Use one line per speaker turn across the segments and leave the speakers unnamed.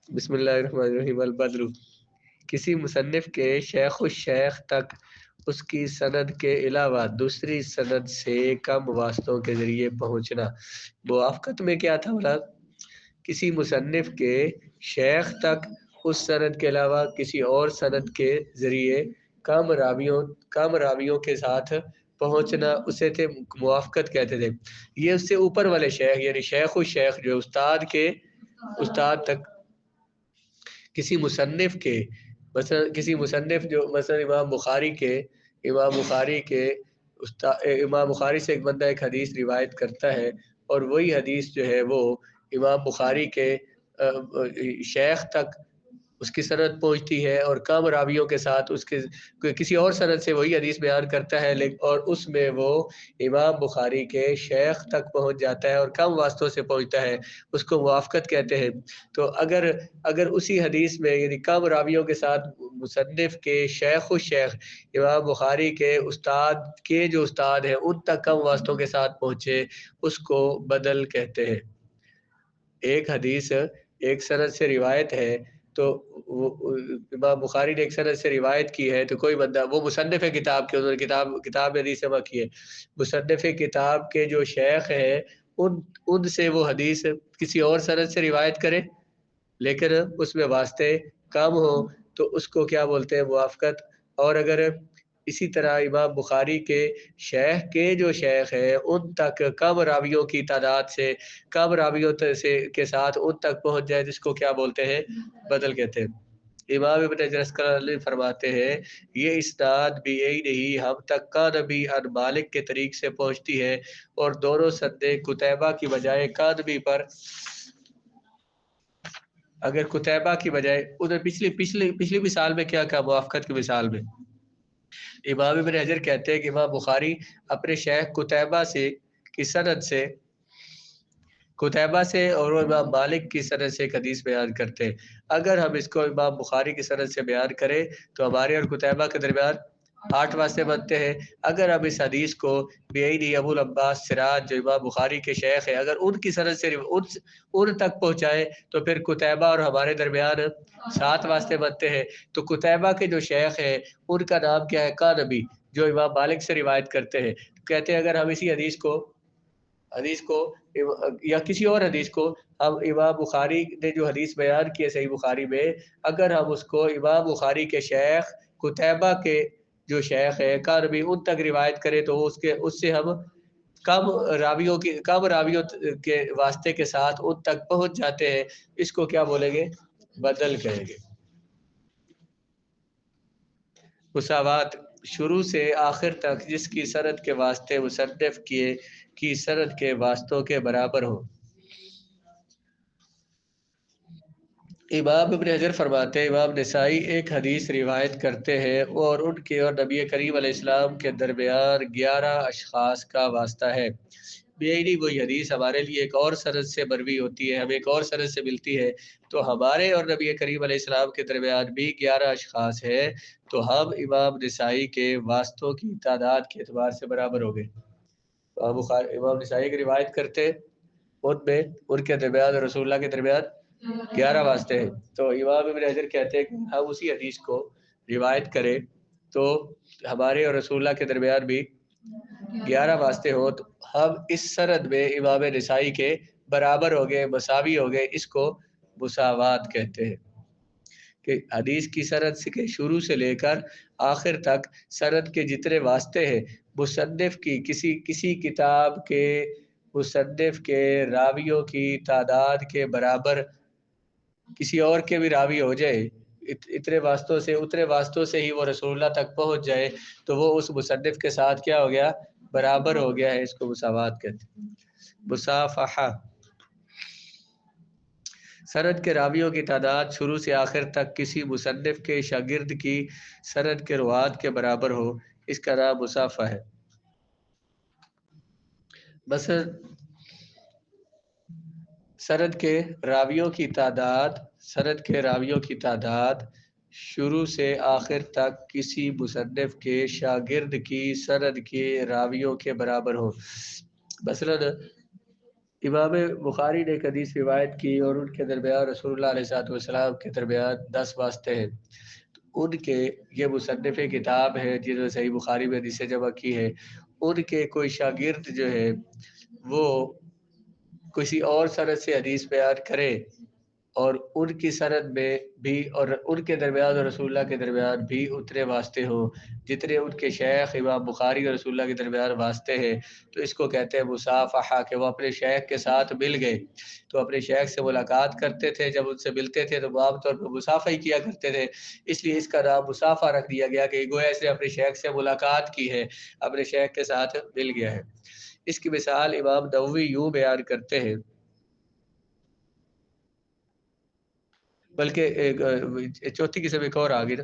بسم اللہ الرحمن الرحیم۔ البدر، کسی مصنف کے شیخ الشیخ تک اس کی سند کے علاوہ دوسری سند سے کم واسطوں کے ذریعے پہنچنا۔ موافقت میں کیا تھا بولا؟ کسی مصنف کے شیخ تک اس سند کے علاوہ کسی اور سند کے ذریعے کم راویوں کے ساتھ پہنچنا، اسے تھے موافقت کہتے تھے۔ یہ اس سے اوپر والے شیخ یعنی شیخ الشیخ جو استاد تک کسی مصنف کے، مثلا کسی مصنف جو مثلا امام بخاری سے ایک بندہ ایک حدیث روایت کرتا ہے، اور وہی حدیث جو ہے وہ امام بخاری کے شیخ تک اس کی سند پہنچتی ہے، اور کم راویوں کے ساتھ اس کے کسی اور سند سے وہی حدیث بیان کرتا ہے، اور اس میں وہ امام بخاری کے شیخ تک پہنچ جاتا ہے اور کم واسطوں سے پہنچتا ہے، اس کو موافقت کہتے ہیں۔ تو اگر اسی حدیث میں یعنی کم راویوں کے ساتھ مصنف کے شیخ الشیخ امام بخاری کے استاد کے جو استاد ہیں ان تک کم واسطوں کے ساتھ پہنچے، اس کو بدل کہتے ہیں۔ ایک حدیث ایک سند سے روایت ہے، تو امام بخاری نے ایک سند سے روایت کی ہے، تو کوئی بندہ وہ مصنف کتاب کے، انہوں نے کتاب حدیث جمع کی ہے، مصنف کتاب کے جو شیخ ہیں ان سے وہ حدیث کسی اور سند سے روایت کرے لیکن اس میں واسطے کم ہو، تو اس کو کیا بولتے ہیں؟ موافقت۔ اور اگر اسی طرح امام بخاری کے شیخ کے جو شیخ ہیں ان تک کم راویوں کی تعداد سے کم راویوں کے ساتھ ان تک پہنچ جائے، جس کو کیا بولتے ہیں؟ بدل کہتے ہیں۔ امام ابن حجر عسقلانی فرماتے ہیں یہ اسناد بھی یہی نہیں، ہم تک کا نبی ان مالک کے طریق سے پہنچتی ہے، اور دونوں سندیں قتیبہ کی بجائے کانبی پر، اگر قتیبہ کی بجائے ادھر پچھلی مثال میں کیا کہا؟ موافقت کی مثال میں امام ابن حجر کہتے ہیں کہ امام بخاری اپنے شیخ قتیبہ سے اور امام مالک کی سند سے ایک حدیث بیان کرتے ہیں۔ اگر ہم اس کو امام بخاری کی سند سے بیان کریں تو ہمارے اور قتیبہ کے درمیان 8 واسطے بنتے ہیں۔ اگر ہم اس حدیث کو بیعی ابو العباس سراج جو امام بخاری کے شیخ ہیں اگر ان کی سند سے ان تک پہنچائے تو پھر قتیبہ اور ہمارے درمیان 7 واسطے بنتے ہیں۔ تو قتیبہ کے جو شیخ ہیں ان کا نام کیا ہے؟ قانبی، جو امام مالک سے روایت کرتے ہیں۔ کہتے ہیں اگر ہم اسی حدیث کو یا کسی اور حدیث کو ہم امام بخاری نے جو حدیث بیان کی ہے صحیح بخاری میں، اگر ہم اس کو امام بخاری کے شیخ قتیبہ کے جو شیخ ہے قانبی ان تک روایت کریں تو اس سے ہم کم راویوں کے واسطے کے ساتھ ان تک پہنچ جاتے ہیں، اس کو کیا بولیں گے؟ بدل کہیں گے۔ مساوات، شروع سے آخر تک جس کی سند کے واسطے مصنف کی سند کے واسطوں کے برابر ہو۔ امام ابن حجر فرماتے ہیں امام نسائی ایک حدیث روایت کرتے ہیں اور ان کے اور نبی کریم علیہ السلام کے درمیان 11 اشخاص کا واسطہ ہے۔ بیعی وہی حدیث ہمارے لیے ایک اور سند سے مروی ہوتی ہے، ہمیں ایک اور سند سے ملتی ہے، تو ہمارے اور نبی کریم علیہ السلام کے درمیان بھی 11 اشخاص ہیں، تو ہم امام نسائی کے واسطوں کی تعداد کے اعتبار سے برابر ہو گئے۔ امام نسائی کی روایت کرتے ان کے درمیان اور رسول اللہ کے درمیان 11 واسطے ہیں، تو امام ابن حجر کہتے ہیں کہ ہم اسی حدیث کو روایت کریں تو ہمارے اور رسول اللہ کے درمیان بھی 11 واسطے ہو، تو ہم اس سند میں امام نسائی کے برابر ہو گئے، مساوی ہو گئے، اس کو مساوات کہتے ہیں۔ کہ حدیث کی سند کے شروع سے لے کر آخر تک سند کے جتنے واسطے ہیں، مصنف کی کسی کتاب کے مصنف کے راویوں کی تعداد کے برابر کسی اور کے بھی راوی ہو جائے، اتنے واسطوں سے ہی وہ رسول اللہ تک پہنچ جائے، تو وہ اس مصنف کے ساتھ کیا ہو گیا؟ برابر ہو گیا ہے، اس کو مساوات کہتے ہیں۔ مصافحہ، سند کے راویوں کی تعداد شروع سے آخر تک کسی مصنف کے شاگرد کی سند کے روات کے برابر ہو، اس کا نام مصافحہ ہے۔ مثلا سند کے راویوں کی تعداد شروع سے آخر تک کسی مصنف کے شاگرد کی سند کے راویوں کے برابر ہو۔ مثلا امام بخاری نے ایک حدیث روایت کی اور ان کے درمیان رسول اللہ علیہ والسلام کے درمیان 10 واسطے ہیں. ان کے یہ مصنف کتاب ہے جنہوں نے صحیح بخاری میں حدیثیں جمع کی ہے. ان کے کوئی شاگرد جو ہے وہ کسی اور سند سے حدیث بیان کرے اور ان کی سند میں بھی اور ان کے درمیان اور رسول اللہ کے درمیان بھی اتنے واسطے ہوں جتنے ان کے شیخ امام بخاری اور رسول اللہ کے درمیان واسطے ہیں، تو اس کو کہتے ہیں مصافحہ، کہ وہ اپنے شیخ کے ساتھ مل گئے تو اپنے شیخ سے ملاقات کرتے تھے. جب ان سے ملتے تھے تو وہ عام طور پر مصافحہ ہی کیا کرتے تھے، اس لیے اس کا نام مصافحہ رکھ دیا گیا کہ گویا اس نے اپنے شیخ سے ملاقات کی ہے، اپنے شیخ کے ساتھ مل گیا ہے. اس کی مثال امام نووی یوں بیان کرتے ہیں، بلکہ چوتھی قسم ایک اور آگے نا،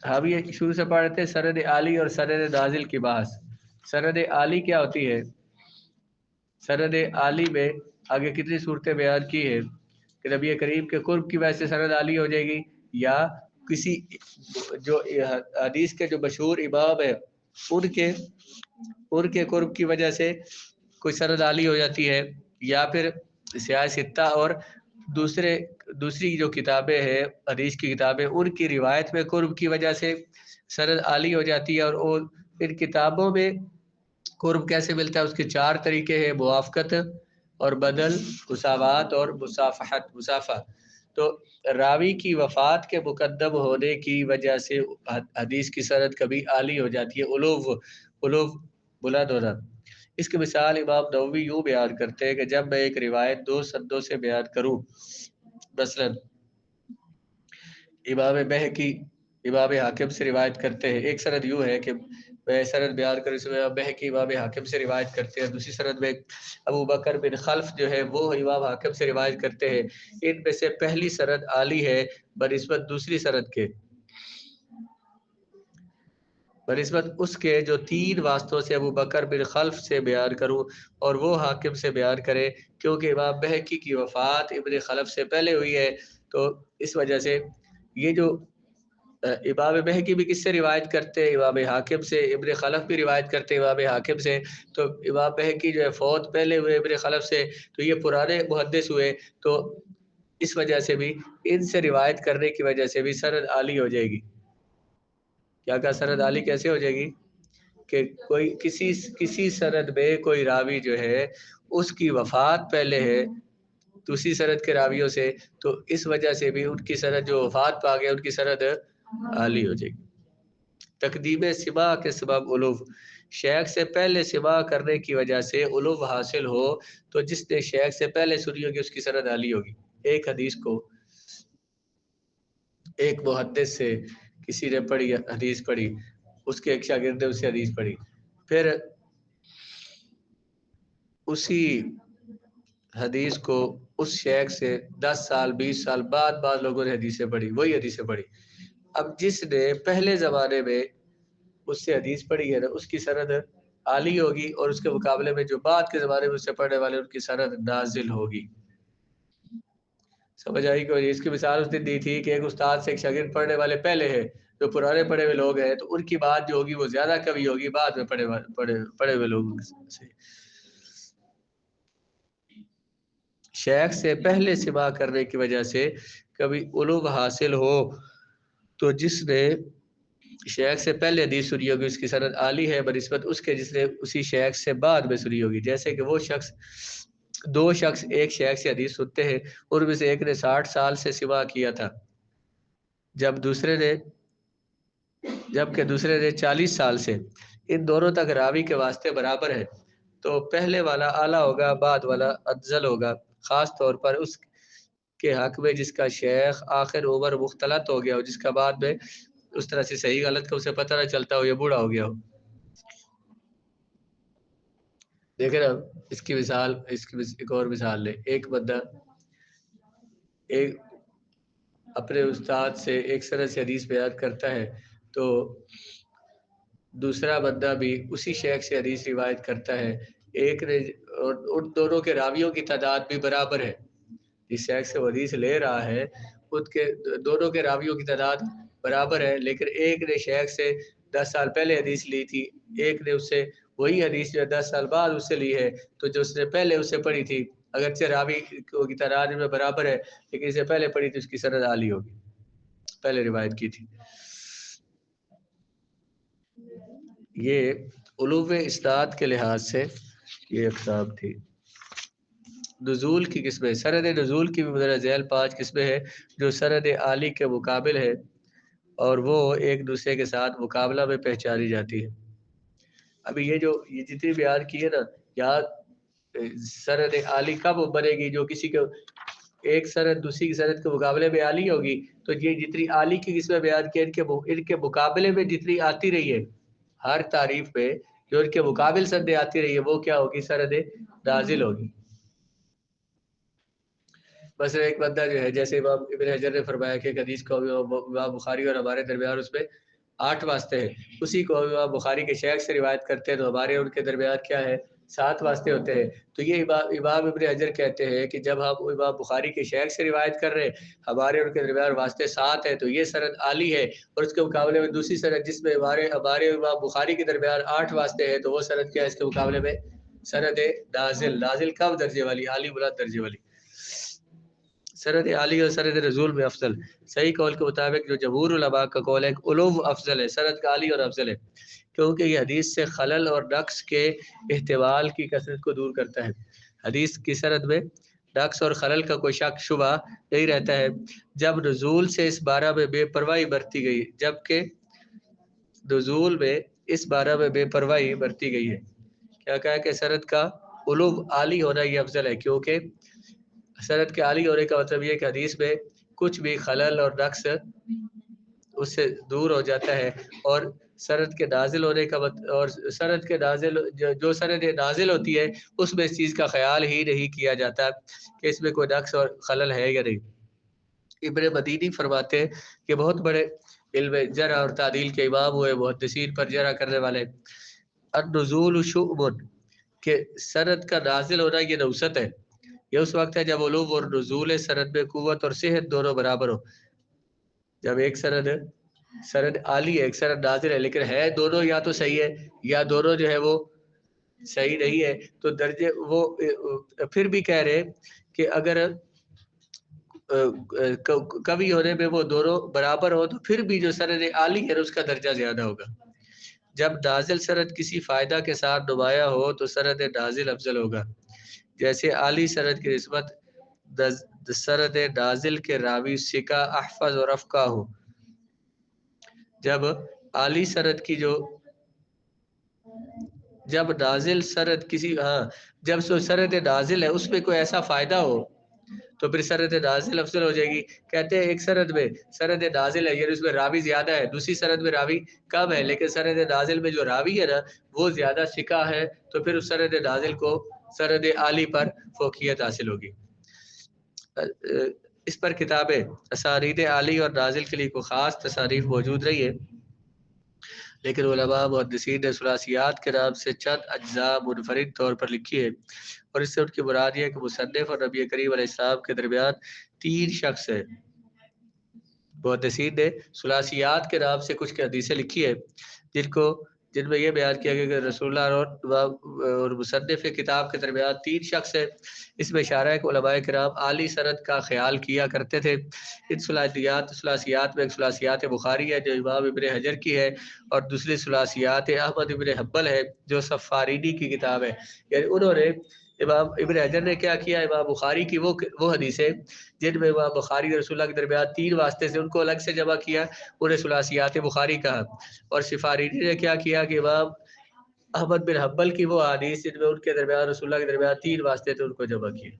ہم یہ شروع سے پڑھ رہے تھے سند عالی اور سند نازل کی بحث. سند عالی کیا ہوتی ہے؟ سند عالی میں آگے کتنی صورتیں بیان کی ہے کہ نبی کریم کے قرب کی وجہ سے سند عالی ہو جائے گی، یا کسی جو حدیث کے جو مشہور امام ہے ان کے قرب کی وجہ سے کوئی سند عالی ہو جاتی ہے، یا پھر سیاہ ستہ اور دوسری جو کتابیں ہیں حدیث کی کتابیں ان کی روایت میں قرب کی وجہ سے سند عالی ہو جاتی ہے. اور ان کتابوں میں قرب کیسے ملتا ہے؟ اس کے 4 طریقے ہیں: موافقت اور بدل، مساوات اور مسافہ. تو راوی کی وفات کے مقدم ہونے کی وجہ سے حدیث کی سند کبھی عالی ہو جاتی ہے، علو بلند ہونا. اس کی مثال امام نووی یوں بیان کرتے ہیں کہ جب میں ایک روایت 2 سندوں سے بیان کروں، مثلا امام بہقی امام حاکم سے روایت کرتے ہیں، ایک سند یوں ہے کہ میں سند بیان کروں اس میں بہقی امام حاکم سے روایت کرتے ہیں، دوسری سند میں ابو بکر بن خلف جو ہے وہ امام حاکم سے روایت کرتے ہیں. ان میں سے پہلی سند عالی ہے بنسبت دوسری سند کے، بنسبت اس کے جو 3 واسطوں سے ابو بکر بن خلف سے بیان کروں اور وہ حاکم سے بیان کرے، کیونکہ امام بہقی کی وفات ابن خلف سے پہلے ہوئی ہے. تو اس وجہ سے یہ جو امام بہقی بھی کس سے روایت کرتے ہیں؟ امام حاکم سے. ابن خلف بھی روایت کرتے ہیں امام حاکم سے. تو امام بہقی جو ہے فوت پہلے ہوئے ابن خلف سے، تو یہ پرانے محدث ہوئے، تو اس وجہ سے بھی ان سے روایت کرنے کی وجہ سے بھی سند عالی ہو جائے گی. کیا سند عالی کیسے ہو جائے گی؟ کہ کوئی کسی سند میں کوئی راوی جو ہے اس کی وفات پہلے ہے دوسری سند کے راویوں سے، تو اس وجہ سے بھی ان کی سند جو وفات پا گئے ان کی سند عالی ہو جائے گی. تقدیم سما کے سبب علو، شیخ سے پہلے سما کرنے کی وجہ سے علو حاصل ہو، تو جس نے شیخ سے پہلے سنی ہوگی اس کی سند عالی ہوگی. ایک حدیث کو ایک محدث سے کسی نے پڑھی، حدیث پڑھی، اس کے ایک شاگرد نے اس سے حدیث پڑھی، پھر اسی حدیث کو اس شیخ سے 10 سال 20 سال بعد لوگوں نے حدیثیں پڑھی، وہی حدیثیں پڑھی. اب جس نے پہلے زمانے میں اس سے حدیث پڑھی ہے نا اس کی سند عالی ہوگی، اور اس کے مقابلے میں جو بعد کے زمانے میں اس سے پڑھنے والے ان کی سند نازل ہوگی. سمجھ آئی کہ اس کی مثال اس نے دی تھی کہ ایک استاد سے ایک شاگرد پڑھنے والے پہلے ہیں، جو پرانے پڑھے ہوئے لوگ ہیں تو ان کی بات جو ہوگی وہ زیادہ کبھی ہوگی بعد میں پڑھے ہوئے لوگوں سے. شیخ سے پہلے سما کرنے کی وجہ سے کبھی علوم حاصل ہو، تو جس نے شیخ سے پہلے حدیث سنی ہوگی اس کی سند عالی ہے بنسبت اس کے جس نے اسی شیخ سے بعد میں سنی ہوگی. جیسے کہ وہ دو شخص ایک شیخ سے حدیث سنتے ہیں، ان میں سے ایک نے 60 سال سے سما کیا تھا جبکہ دوسرے نے 40 سال سے. ان دونوں تک راوی کے واسطے برابر ہے، تو پہلے والا اعلیٰ ہوگا بعد والا افضل ہوگا، خاص طور پر اس کے حق میں جس کا شیخ آخر عمر مختلط ہو گیا ہو، جس کا بعد میں اس طرح سے صحیح غلط کا اسے پتہ نہ چلتا ہو یا بوڑھا ہو گیا ہو. دیکھیں نا اس کی ایک اور مثال لیں. ایک بندہ ایک اپنے استاد سے ایک سند سے حدیث بیان کرتا ہے، تو دوسرا بندہ بھی اسی شیخ سے حدیث روایت کرتا ہے. ایک نے ان دونوں کے راویوں کی تعداد بھی برابر ہے، جس شیخ سے وہ حدیث لے رہا ہے ان کے دونوں کے راویوں کی تعداد برابر ہے، لیکن ایک نے شیخ سے 10 سال پہلے حدیث لی تھی، ایک نے اس سے وہی حدیث جو 10 سال بعد اس سے لی ہے، تو جو اس نے پہلے اس سے پڑھی تھی اگرچہ راوی کی تعداد میں برابر ہے لیکن اسے پہلے پڑھی تھی اس کی سند عالی ہوگی، پہلے روایت کی تھی۔ یہ علوم اسناد کے لحاظ سے یہ اقسام تھی۔ نزول کی قسمیں، سند نزول کی بھی مدرجہ ذیل 5 قسمیں ہیں جو سند عالی کے مقابل ہے اور وہ ایک دوسرے کے ساتھ مقابلہ میں پہچانی جاتی ہے۔ ابھی یہ جتنی بیان کی ہے نا، یہاں سند عالی کب بنے گی؟ جو کسی کے ایک سند دوسری کی سند کے مقابلے میں عالی ہوگی، تو یہ جتنی عالی کی قسمیں بیان کی ان کے مقابلے میں جتنی آتی رہی ہے ہر تعریف پہ، جو ان کے مقابل سند آتی رہی ہے وہ کیا ہوگی؟ سند نازل ہوگی۔ مثلا ایک بندہ جو ہے، جیسے امام ابن حجر نے فرمایا کہ ایک حدیث کو امام بخاری اور ہمارے درمیان اس میں 8 واسطے ہیں، اسی کو امام بخاری کے شیخ سے روایت کرتے ہیں تو ہمارے ان کے درمیان کیا ہے؟ 7 واسطے ہوتے ہیں۔ تو یہ امام ابن حجر کہتے ہیں کہ جب ہم امام بخاری کے شیخ سے روایت کر رہے ہیں ہمارے ان کے درمیان واسطے 7 ہیں تو یہ سند عالی ہے، اور اس کے مقابلے میں دوسری سند جس میں ہمارے امام بخاری کے درمیان 8 واسطے ہیں تو وہ سند کیا ہے اس کے مقابلے میں؟ سند نازل۔ نازل کم درجے والی، عالی بلند درجے والی۔ سند عالی اور سند نزول میں افضل، صحیح قول کے مطابق جو جمہور علماء کا قول ہے علوم افضل ہے، سند کا عالی اور افضل ہے، کیونکہ یہ حدیث سے خلل اور نقص کے احتمال کی کثرت کو دور کرتا ہے۔ حدیث کی سند میں نقص اور خلل کا کوئی شک شبہ نہیں رہتا ہے جب نزول سے اس بارہ میں بے پرواہی برتی گئی، جبکہ نزول میں اس بارہ میں بے پرواہی برتی گئی ہے۔ کیا کہا کہ سند کا علوم عالی ہونا یہ افضل ہے، کیونکہ سند کے عالی ہونے کا مطلب یہ کہ حدیث میں کچھ بھی خلل اور نقص اس سے دور ہو جاتا ہے، اور سند کے نازل ہونے کا اور سند کے نازل جو سند نازل ہوتی ہے اس میں اس چیز کا خیال ہی نہیں کیا جاتا کہ اس میں کوئی نقص اور خلل ہے یا نہیں۔ ابن مدینی فرماتے ہیں کہ بہت بڑے علم جرح اور تعدیل کے امام ہوئے، محدثین پر جرح کرنے والے۔ النزول شؤم، کہ سند کا نازل ہونا یہ نوست ہے، یہ اس وقت ہے جب علوم اور نزول سند میں قوت اور صحت دونوں برابر ہو۔ جب ایک سند عالی ہے، ایک سند نازل ہے، لیکن ہے دونوں یا تو صحیح ہے یا دونوں جو ہے وہ صحیح نہیں ہے، تو درجے وہ پھر بھی کہہ رہے کہ اگر کبھی ہونے میں وہ دونوں برابر ہو تو پھر بھی جو سند عالی ہے اس کا درجہ زیادہ ہوگا۔ جب نازل سند کسی فائدہ کے ساتھ نمایاں ہو تو سند نازل افضل ہوگا، جیسے عالی سند کی نسبت سند نازل کے راوی ثقہ احفظ اور افقہ ہو۔ جب عالی سند کی جب نازل سند کسی جب سند نازل ہے اس میں کوئی ایسا فائدہ ہو تو پھر سند نازل افضل ہو جائے گی۔ کہتے ہیں ایک سند میں سند نازل ہے، یعنی اس میں راوی زیادہ ہے، دوسری سند میں راوی کم ہے، لیکن سند نازل میں جو راوی ہے نا وہ زیادہ ثقہ ہے، تو پھر اس سند نازل کو سند عالی پر فوقیت حاصل ہوگی۔ اس پر کتابیں اسانید عالی اور نازل کے لیے کوئی خاص تصانیف موجود رہی ہے، لیکن علماء محدثین نے ثلاثیات کے نام سے چند اجزاء منفرد طور پر لکھی ہے، اور اس سے ان کی مراد یہ ہے کہ مصنف اور نبی کریم علیہ السلام کے درمیان 3 شخص ہیں۔ محدثین نے ثلاثیات کے نام سے کچھ حدیثیں لکھی ہے جن میں یہ بیان کیا گیا کہ رسول اللہ اور مصنف کتاب کے درمیان 3 شخص ہیں۔ اس میں اشارہ ہے کہ علماء کرام عالی سند کا خیال کیا کرتے تھے۔ ان ثلاثیات میں ایک ثلاثیات بخاری ہے جو امام ابن حجر کی ہے، اور دوسری ثلاثیات احمد ابن حنبل ہے جو سفارینی کی کتاب ہے۔ یعنی انہوں نے امام ابن حجر نے کیا کیا، امام بخاری کی وہ حدیثیں جن میں امام بخاری اور رسول اللہ کے درمیان 3 واسطے سے ان کو الگ سے جمع کیا، انہیں ثلاثیات بخاری کہا، اور سفارینی نے کیا کیا کہ امام احمد بن حنبل کی وہ حدیث جن میں ان کے درمیان رسول اللہ کے درمیان 3 واسطے تھے ان کو جمع کیا۔